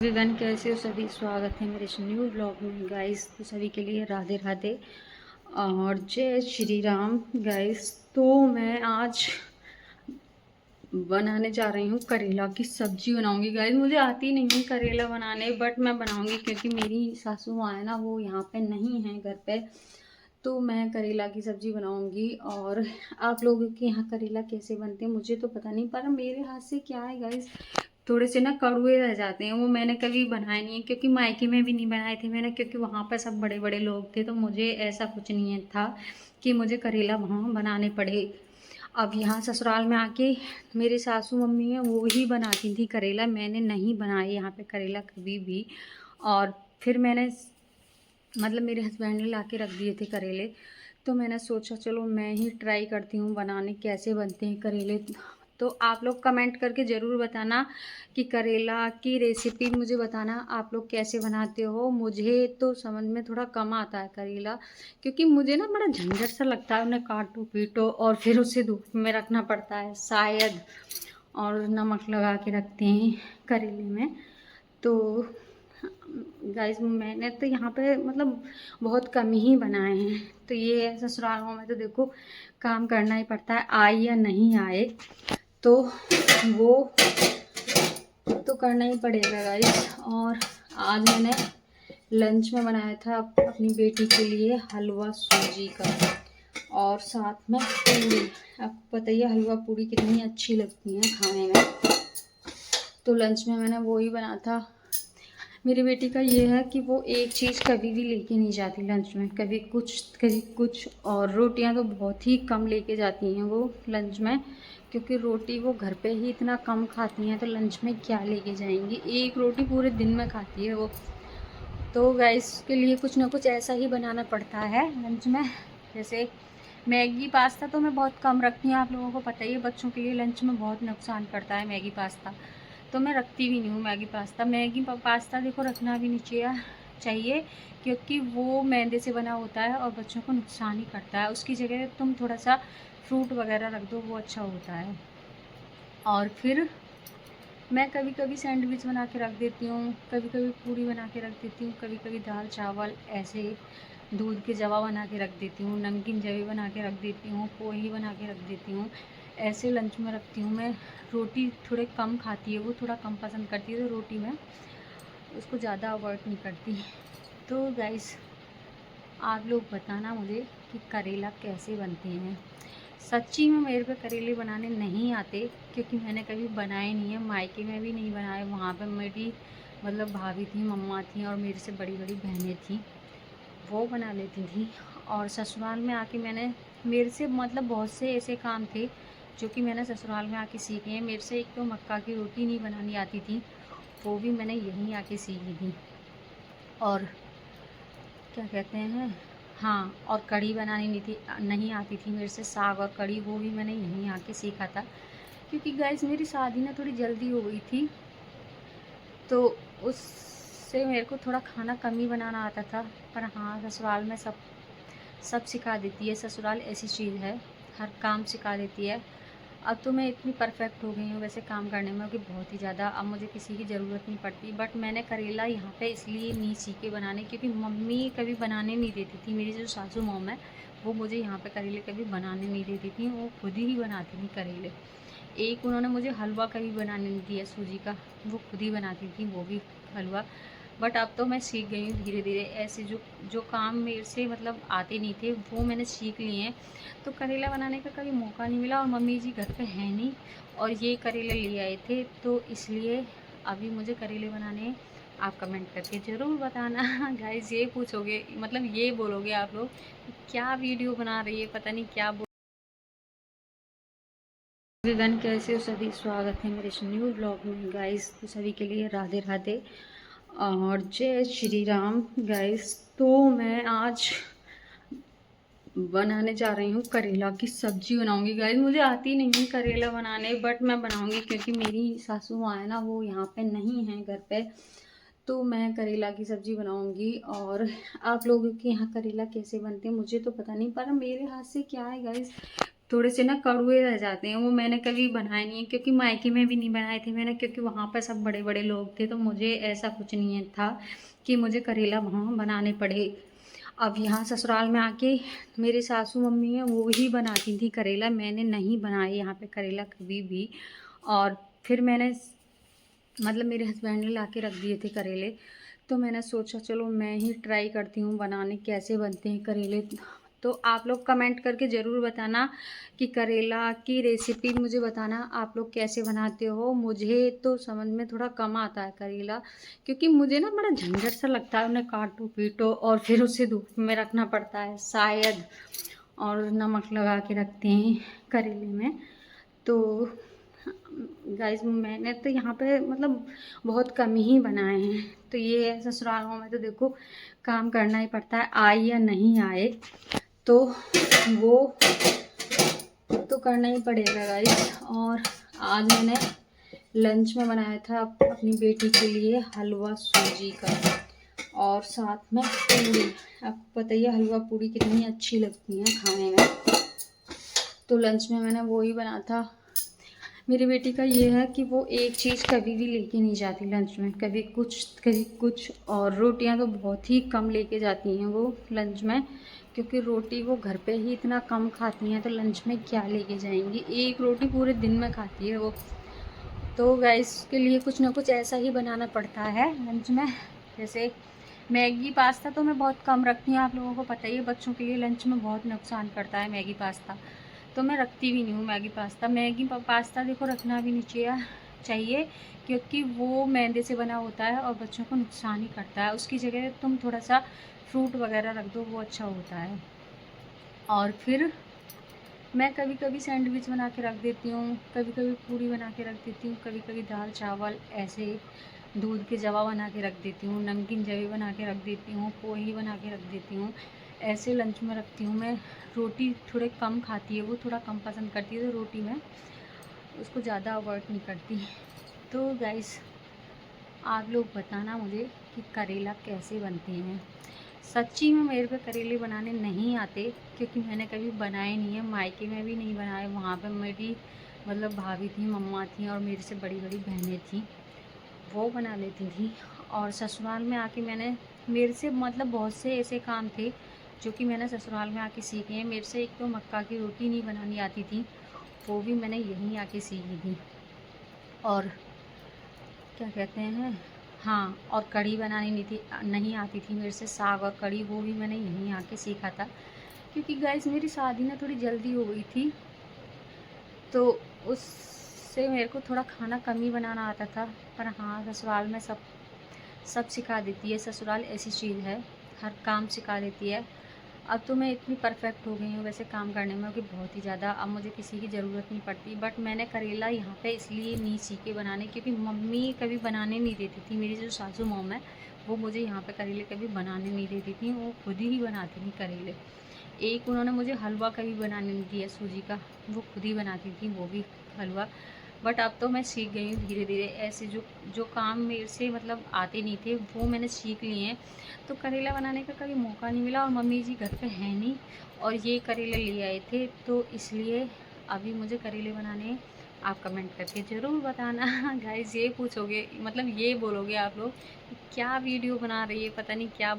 Everyone, कैसे हो सभी। स्वागत है मेरे इस न्यू ब्लॉग में गाइस। तो सभी के लिए राधे राधे और जय श्री राम गाइस। तो मैं आज बनाने जा रही हूँ करेला की सब्जी बनाऊंगी गाइस। मुझे आती नहीं है करेला बनाने, बट मैं बनाऊंगी क्योंकि मेरी सासू माँ है ना, वो यहाँ पे नहीं है घर पे। तो मैं करेला की सब्ज़ी बनाऊंगी। और आप लोगों के यहाँ करेला कैसे बनते हैं मुझे तो पता नहीं, पर मेरे हाथ से क्या है गाइस, थोड़े से ना कड़वे रह जाते हैं। वो मैंने कभी बनाए नहीं है क्योंकि मायके में भी नहीं बनाए थे मैंने, क्योंकि वहाँ पर सब बड़े बड़े लोग थे। तो मुझे ऐसा कुछ नहीं है था कि मुझे करेला वहाँ बनाने पड़े। अब यहाँ ससुराल में आके मेरी सासू मम्मी है, वो ही बनाती थी करेला। मैंने नहीं बनाया यहाँ पे करेला कभी भी। और फिर मैंने मतलब मेरे हस्बैंड ने ला के रख दिए थे करेले। तो मैंने सोचा चलो मैं ही ट्राई करती हूँ बनाने, कैसे बनते हैं करेले। तो आप लोग कमेंट करके ज़रूर बताना कि करेला की रेसिपी मुझे बताना आप लोग कैसे बनाते हो। मुझे तो समझ में थोड़ा कम आता है करेला, क्योंकि मुझे ना बड़ा झंझट सा लगता है। उन्हें काटो पीटो और फिर उसे धूप में रखना पड़ता है शायद, और नमक लगा के रखते हैं करेले में। तो गाइस मैंने तो यहाँ पे मतलब बहुत कम ही बनाए हैं। तो ये है, ससुरालों में तो देखो काम करना ही पड़ता है, आए या नहीं आए तो वो तो करना ही पड़ेगा गाइस। और आज मैंने लंच में बनाया था अपनी बेटी के लिए हलवा सूजी का, और साथ में पूड़ी। आपको पता ही है हलवा पूड़ी कितनी अच्छी लगती हैं खाने में। तो लंच में मैंने वो ही बना था। मेरी बेटी का ये है कि वो एक चीज़ कभी भी लेके नहीं जाती लंच में, कभी कुछ। और रोटियां तो बहुत ही कम लेके जाती हैं वो लंच में, क्योंकि रोटी वो घर पे ही इतना कम खाती हैं, तो लंच में क्या लेके जाएंगी। एक रोटी पूरे दिन में खाती है वो। तो गैस के लिए कुछ ना कुछ ऐसा ही बनाना पड़ता है लंच में। जैसे मैगी पास्ता तो मैं बहुत कम रखती हूँ, आप लोगों को पता ही है बच्चों के लिए लंच में बहुत नुकसान करता है मैगी पास्ता। तो मैं रखती भी नहीं हूँ मैगी पास्ता। पास्ता देखो रखना भी नहीं चाहिए, क्योंकि वो मैदे से बना होता है और बच्चों को नुकसान ही करता है। उसकी जगह तुम थोड़ा सा फ्रूट वगैरह रख दो, वो अच्छा होता है। और फिर मैं कभी कभी सैंडविच बना के रख देती हूँ, कभी कभी पूरी बना के रख देती हूँ, कभी कभी दाल चावल ऐसे दूध के जवा बना के रख देती हूँ, नमकीन जवे बना के रख देती हूँ, पोही बना के रख देती हूँ। ऐसे लंच में रखती हूँ मैं। रोटी थोड़े कम खाती है वो, थोड़ा कम पसंद करती है, तो रोटी में उसको ज़्यादा अवॉइड नहीं करती। तो गाइस आप लोग बताना मुझे कि करेला कैसे बनते हैं। सच्ची में मेरे पे करेले बनाने नहीं आते, क्योंकि मैंने कभी बनाए नहीं है, मायके में भी नहीं बनाए। वहाँ पे मेरी मतलब भाभी थी, मम्मा थी और मेरे से बड़ी बड़ी बहनें थी, वो बना लेती थी। और ससुराल में आके मैंने, मेरे से मतलब बहुत से ऐसे काम थे जो कि मैंने ससुराल में आके सीखे हैं। मेरे से एक तो मक्का की रोटी नहीं बनानी आती थी, वो भी मैंने यहीं आके सीखी थी। और क्या कहते हैं, हाँ, और कढ़ी बनानी नहीं आती थी मेरे से। साग और कढ़ी वो भी मैंने यहीं आके सीखा था, क्योंकि गाइस मेरी शादी ना थोड़ी जल्दी हो गई थी, तो उससे मेरे को थोड़ा खाना कम ही बनाना आता था। पर हाँ, ससुराल में सब सब सिखा देती है। ससुराल ऐसी चीज़ है, हर काम सिखा देती है। अब तो मैं इतनी परफेक्ट हो गई हूँ वैसे काम करने में कि बहुत ही ज़्यादा अब मुझे किसी की ज़रूरत नहीं पड़ती। बट मैंने करेला यहाँ पे इसलिए नहीं सीखे बनाने, क्योंकि मम्मी कभी बनाने नहीं देती थी। मेरी जो सासू मॉम है, वो मुझे यहाँ पे करेले कभी बनाने नहीं देती थी, वो खुद ही बनाती थी करेले। एक उन्होंने मुझे हलवा कभी बनाने नहीं दिया सूजी का, वो खुद ही बनाती थी वो भी हलवा। बट अब तो मैं सीख गई हूँ धीरे धीरे। ऐसे जो जो काम मेरे से मतलब आते नहीं थे वो मैंने सीख लिए हैं। तो करेला बनाने का कभी मौका नहीं मिला, और मम्मी जी घर पे है नहीं, और ये करेले ले आए थे, तो इसलिए अभी मुझे करेले बनाने हैं। आप कमेंट करके ज़रूर बताना गाइस। ये पूछोगे, मतलब ये बोलोगे आप लोग कि क्या वीडियो बना रही है, पता नहीं क्या। एवरीवन, कैसे हो सभी। स्वागत है मेरे इस न्यू ब्लॉग में गाइस। तो सभी के लिए राधे राधे और जय श्री राम गाइस। तो मैं आज बनाने जा रही हूँ करेला की सब्जी बनाऊंगी गाइस। मुझे आती नहीं है करेला बनाने, बट मैं बनाऊंगी क्योंकि मेरी सासू माँ है ना, वो यहाँ पे नहीं है घर पे। तो मैं करेला की सब्ज़ी बनाऊंगी। और आप लोगों के यहाँ करेला कैसे बनते हैं मुझे तो पता नहीं, पर मेरे हाथ से क्या है गाइस, थोड़े से ना कड़वे रह जाते हैं। वो मैंने कभी बनाए नहीं है, क्योंकि मायके में भी नहीं बनाए थे मैंने, क्योंकि वहाँ पर सब बड़े बड़े लोग थे, तो मुझे ऐसा कुछ नहीं था कि मुझे करेला वहाँ बनाने पड़े। अब यहाँ ससुराल में आके मेरी सासू मम्मी है वो ही बनाती थी करेला, मैंने नहीं बनाया यहाँ पे करेला कभी भी। और फिर मैंने मतलब मेरे हस्बैंड ने ला के रख दिए थे करेले, तो मैंने सोचा चलो मैं ही ट्राई करती हूँ बनाने, कैसे बनते हैं करेले। तो आप लोग कमेंट करके ज़रूर बताना कि करेला की रेसिपी मुझे बताना आप लोग कैसे बनाते हो। मुझे तो समझ में थोड़ा कम आता है करेला, क्योंकि मुझे ना बड़ा झंझट सा लगता है, उन्हें काटो पीटो और फिर उसे धूप में रखना पड़ता है शायद, और नमक लगा के रखते हैं करेले में। तो गाइस मैंने तो यहाँ पे मतलब बहुत कम ही बनाए हैं। तो ये है ससुरालों में तो देखो काम करना ही पड़ता है, आए या नहीं आए तो वो तो करना ही पड़ेगा गाइस। और आज मैंने लंच में बनाया था अपनी बेटी के लिए हलवा सूजी का, और साथ में पूड़ी। आपको बताइए हलवा पूड़ी कितनी अच्छी लगती है खाने में, तो लंच में मैंने वो ही बना था। मेरी बेटी का ये है कि वो एक चीज़ कभी भी लेके नहीं जाती लंच में, कभी कुछ। और रोटियां तो बहुत ही कम लेके जाती हैं वो लंच में, क्योंकि रोटी वो घर पे ही इतना कम खाती हैं, तो लंच में क्या लेके जाएंगी, एक रोटी पूरे दिन में खाती है वो। तो गाइस के लिए कुछ ना कुछ ऐसा ही बनाना पड़ता है लंच में। जैसे मैगी पास्ता तो मैं बहुत कम रखती हूँ, आप लोगों को पता ही है बच्चों के लिए लंच में बहुत नुकसान करता है मैगी पास्ता, तो मैं रखती भी नहीं हूँ मैगी पास्ता। पास्ता देखो रखना भी नहीं चाहिए, क्योंकि वो मैदे से बना होता है और बच्चों को नुकसान ही करता है। उसकी जगह तुम थोड़ा सा फ्रूट वगैरह रख दो, वो अच्छा होता है। और फिर मैं कभी कभी सैंडविच बना के रख देती हूँ, कभी कभी पूरी बना के रख देती हूँ, कभी कभी दाल चावल ऐसे दूध के जवा बना के रख देती हूँ, नमकीन जवे बना के रख देती हूँ, पोही बना के रख देती हूँ, ऐसे लंच में रखती हूँ मैं। रोटी थोड़े कम खाती है वो, थोड़ा कम पसंद करती है, तो रोटी में उसको ज़्यादा अवॉइड नहीं करती। तो गाइस आप लोग बताना मुझे कि करेला कैसे बनते हैं। सच्ची में मेरे पे करेले बनाने नहीं आते, क्योंकि मैंने कभी बनाए नहीं है, मायके में भी नहीं बनाए। वहाँ पे मेरी मतलब भाभी थी, मम्मा थी और मेरे से बड़ी बड़ी बहनें थी, वो बना लेती थी। और ससुराल में आके मैंने, मेरे से मतलब बहुत से ऐसे काम थे जो कि मैंने ससुराल में आके सीखे हैं। मेरे से एक तो मक्का की रोटी नहीं बनानी आती थी, वो भी मैंने यहीं आके सीखी थी। और क्या कहते हैं, हाँ, और कढ़ी बनानी नहीं आती थी मेरे से, साग और कढ़ी वो भी मैंने यहीं आके सीखा था। क्योंकि गाइस मेरी शादी ना थोड़ी जल्दी हो गई थी, तो उससे मेरे को थोड़ा खाना कम ही बनाना आता था। पर हाँ, ससुराल में सब सब सिखा देती है, ससुराल ऐसी चीज़ है, हर काम सिखा देती है। अब तो मैं इतनी परफेक्ट हो गई हूँ वैसे काम करने में कि बहुत ही ज़्यादा, अब मुझे किसी की ज़रूरत नहीं पड़ती। बट मैंने करेला यहाँ पे इसलिए नहीं सीखे बनाने, क्योंकि मम्मी कभी बनाने नहीं देती थी। मेरी जो सासू मॉम है वो मुझे यहाँ पे करेले कभी बनाने नहीं देती थी, वो खुद ही बनाती थी करेले। एक उन्होंने मुझे हलवा कभी बनाने नहीं दिया सूजी का, वो खुद ही बनाती थी वो भी हलवा। बट अब तो मैं सीख गई हूँ धीरे धीरे, ऐसे जो जो काम मेरे से मतलब आते नहीं थे वो मैंने सीख लिए हैं। तो करेला बनाने का कभी मौका नहीं मिला, और मम्मी जी घर पे है नहीं, और ये करेले ले आए थे, तो इसलिए अभी मुझे करेले बनाने। आप कमेंट करके ज़रूर बताना गाइस, ये पूछोगे मतलब ये बोलोगे आप लोग कि क्या वीडियो बना रही है, पता नहीं क्या